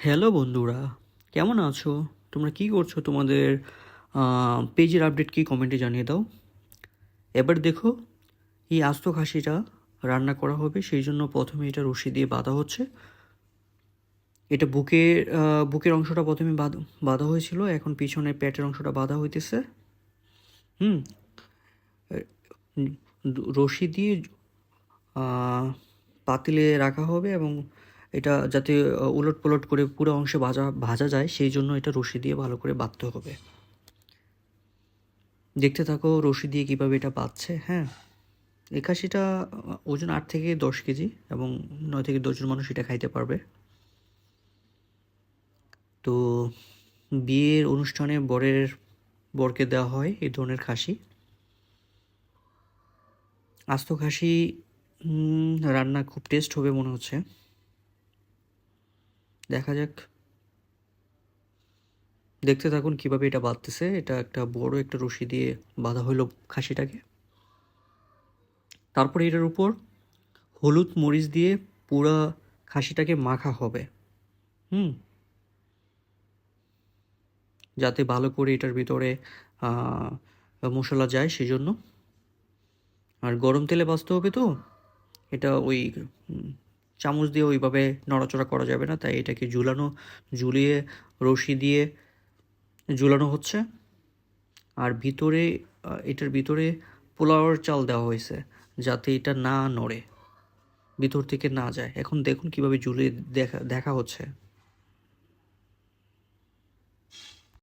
Hello বন্ধুরা, কেমন আছো? তোমরা কি করছো? তোমাদের পেজের আপডেট কি কমেন্টে জানিয়ে দাও। এবার দেখো, এই আস্ত খাসিটা রান্না করা হবে, সেই জন্য প্রথমে এটা রশি দিয়ে বাঁধা হচ্ছে। এটা বুকের অংশটা প্রথমে বাঁধা হয়েছিল, এখন পিছনে পেটের অংশটা বাঁধা হইতেছে। হুম রশি দিয়ে পাতিলে রাখা হবে এবং এটা যাতে উলট পালট করে পুরো অংশে ভাজা ভাজা যায়, সেই জন্য এটা রশি দিয়ে ভালো করে বাঁধতে হবে। দেখতে থাকো রশি দিয়ে কীভাবে এটা বাঁধছে। হ্যাঁ, এই খাসিটা ওজন 8 থেকে 10 কেজি এবং 9 থেকে 10 জন মানুষ এটা খাইতে পারবে। তো বিয়ের অনুষ্ঠানে বরকে দেওয়া হয় এই ধরনের খাসি। আস্ত খাসি রান্না খুব টেস্ট হবে মনে হচ্ছে, দেখা যাক। দেখতে থাকুন কিভাবে এটা বাঁধতেছে। এটা একটা বড় একটা রশি দিয়ে বাঁধা হইলো খাসিটাকে। তারপরে এটার উপর হলুদ মরিচ দিয়ে পুরা খাসিটাকে মাখা হবে। হুম যাতে ভালো করে এটার ভিতরে মশলা যায় সেই জন্য। আর গরম তেলে ভাজতে হবে, তো এটা ওই চামচ দিয়ে ওইভাবে নড়াচড়া করা যাবে না, তাই এটাকে ঝুলিয়ে রশি দিয়ে ঝুলানো হচ্ছে। আর এটার ভিতরে পোলাওয়ের চাল দেওয়া হয়েছে যাতে এটা না নড়ে, ভিতর থেকে না যায়। এখন দেখুন কিভাবে ঝুলিয়ে দেখা হচ্ছে।